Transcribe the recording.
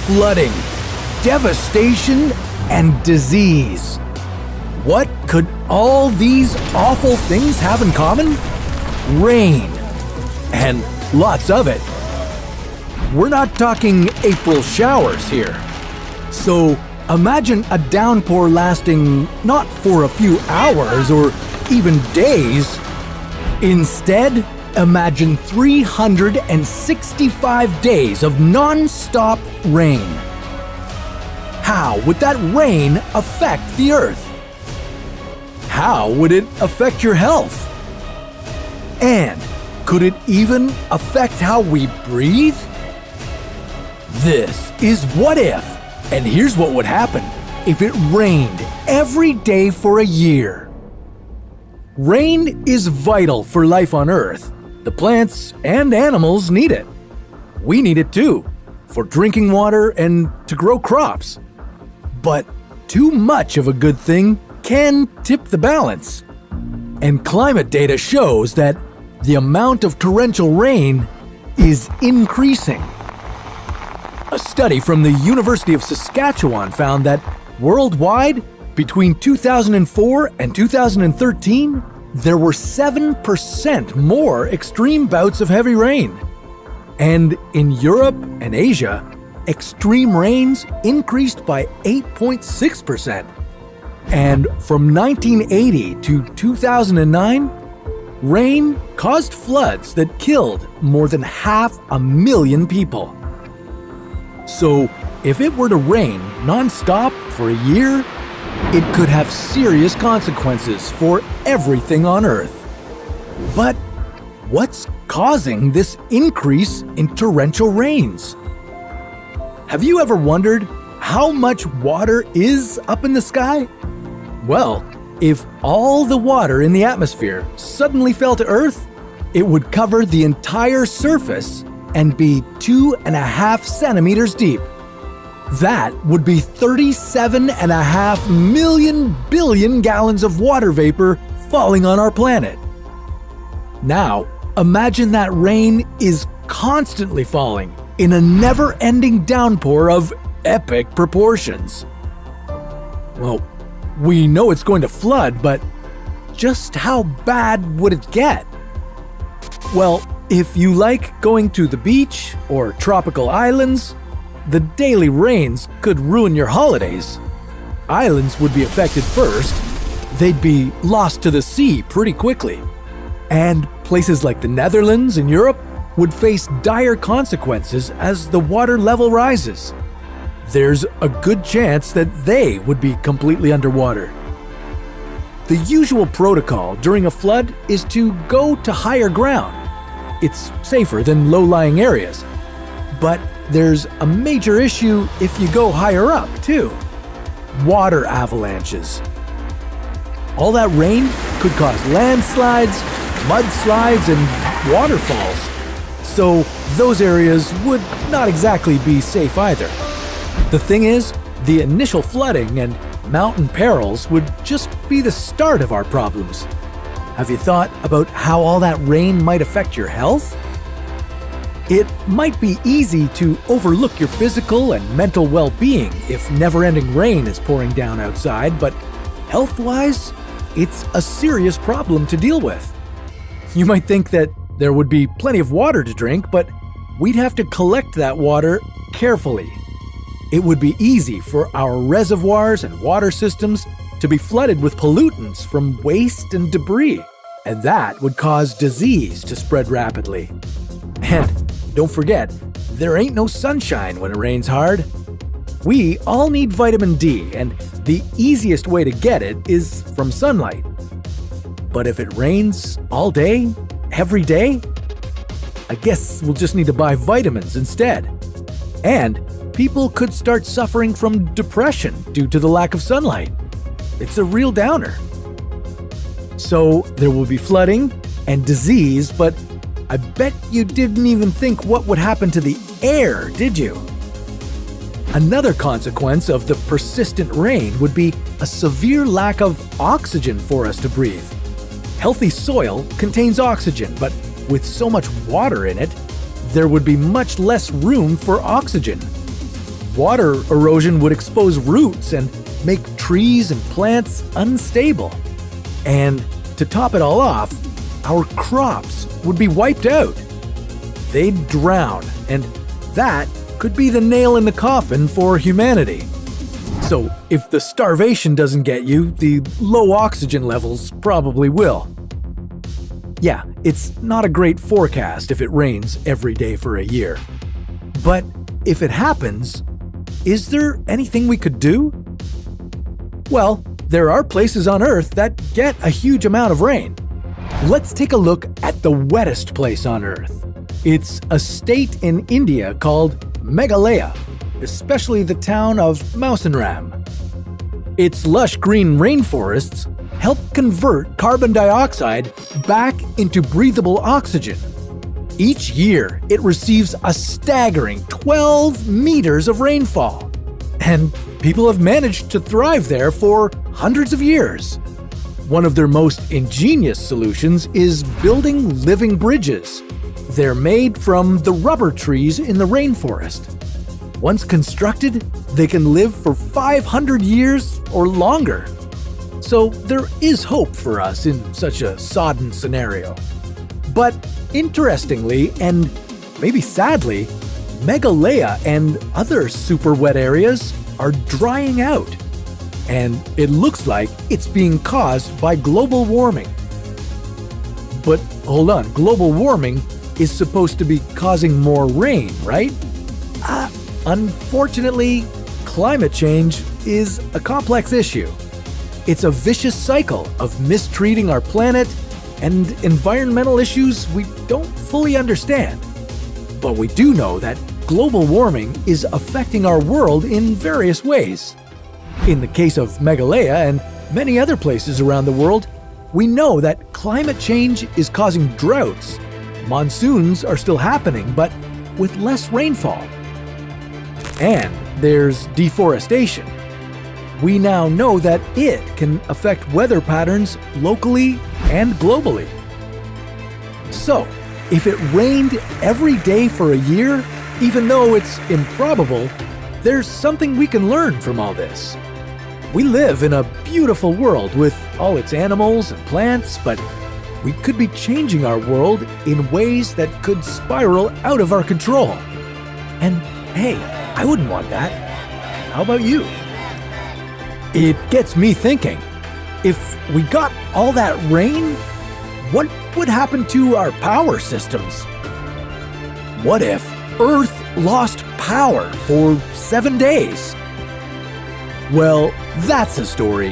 flooding, devastation, and disease. What could all these awful things have in common? Rain. And lots of it. We're not talking April showers here. So imagine a downpour lasting not for a few hours or even days. Instead, imagine 365 days of non-stop rain. How would that rain affect the Earth? How would it affect your health? And could it even affect how we breathe? This is What If, and here's what would happen if it rained every day for a year. Rain is vital for life on Earth. The plants and animals need it. We need it too, for drinking water and to grow crops. But too much of a good thing can tip the balance. And climate data shows that the amount of torrential rain is increasing. A study from the University of Saskatchewan found that worldwide, between 2004 and 2013, there were 7% more extreme bouts of heavy rain. And in Europe and Asia, extreme rains increased by 8.6%. And from 1980 to 2009, rain caused floods that killed more than 500,000 people. So, if it were to rain non-stop for a year, it could have serious consequences for everything on Earth. But what's causing this increase in torrential rains? Have you ever wondered how much water is up in the sky? Well, if all the water in the atmosphere suddenly fell to Earth, it would cover the entire surface and be 2.5 centimeters deep. That would be 37.5 million billion gallons of water vapor falling on our planet. Now, imagine that rain is constantly falling in a never-ending downpour of epic proportions. Well, we know it's going to flood, but just how bad would it get? Well, if you like going to the beach or tropical islands, the daily rains could ruin your holidays. Islands would be affected first. They'd be lost to the sea pretty quickly. And places like the Netherlands and Europe would face dire consequences as the water level rises. There's a good chance that they would be completely underwater. The usual protocol during a flood is to go to higher ground. It's safer than low-lying areas. But there's a major issue if you go higher up, too. Water avalanches. All that rain could cause landslides, mudslides, and waterfalls. So those areas would not exactly be safe either. The thing is, the initial flooding and mountain perils would just be the start of our problems. Have you thought about how all that rain might affect your health? It might be easy to overlook your physical and mental well-being if never-ending rain is pouring down outside, but health-wise, it's a serious problem to deal with. You might think that there would be plenty of water to drink, but we'd have to collect that water carefully. It would be easy for our reservoirs and water systems to be flooded with pollutants from waste and debris, and that would cause disease to spread rapidly. And don't forget, there ain't no sunshine when it rains hard. We all need vitamin D, and the easiest way to get it is from sunlight. But if it rains all day, every day, I guess we'll just need to buy vitamins instead. And people could start suffering from depression due to the lack of sunlight. It's a real downer. So there will be flooding and disease, but I bet you didn't even think what would happen to the air, did you? Another consequence of the persistent rain would be a severe lack of oxygen for us to breathe. Healthy soil contains oxygen, but with so much water in it, there would be much less room for oxygen. water erosion would expose roots and make trees and plants unstable. And to top it all off, our crops would be wiped out. They'd drown, and that could be the nail in the coffin for humanity. So if the starvation doesn't get you, the low oxygen levels probably will. Yeah, it's not a great forecast if it rains every day for a year. But if it happens, is there anything we could do? Well, there are places on Earth that get a huge amount of rain. Let's take a look at the wettest place on Earth. It's a state in India called Meghalaya, especially the town of Mawsynram. Its lush green rainforests help convert carbon dioxide back into breathable oxygen. Each year, it receives a staggering 12 meters of rainfall. And people have managed to thrive there for hundreds of years. One of their most ingenious solutions is building living bridges. They're made from the rubber trees in the rainforest. Once constructed, they can live for 500 years or longer. So there is hope for us in such a sodden scenario. But interestingly, and maybe sadly, Meghalaya and other super wet areas are drying out. And it looks like it's being caused by global warming. But hold on, global warming is supposed to be causing more rain, right? Unfortunately, climate change is a complex issue. It's a vicious cycle of mistreating our planet and environmental issues we don't fully understand. But we do know that global warming is affecting our world in various ways. In the case of Meghalaya and many other places around the world, we know that climate change is causing droughts. Monsoons are still happening, but with less rainfall. And there's deforestation. We now know that it can affect weather patterns locally and globally. So, if it rained every day for a year, even though it's improbable, there's something we can learn from all this. We live in a beautiful world with all its animals and plants, but we could be changing our world in ways that could spiral out of our control. And hey, I wouldn't want that. How about you? It gets me thinking. If we got all that rain, what would happen to our power systems? What if Earth lost power for 7 days? Well, that's a story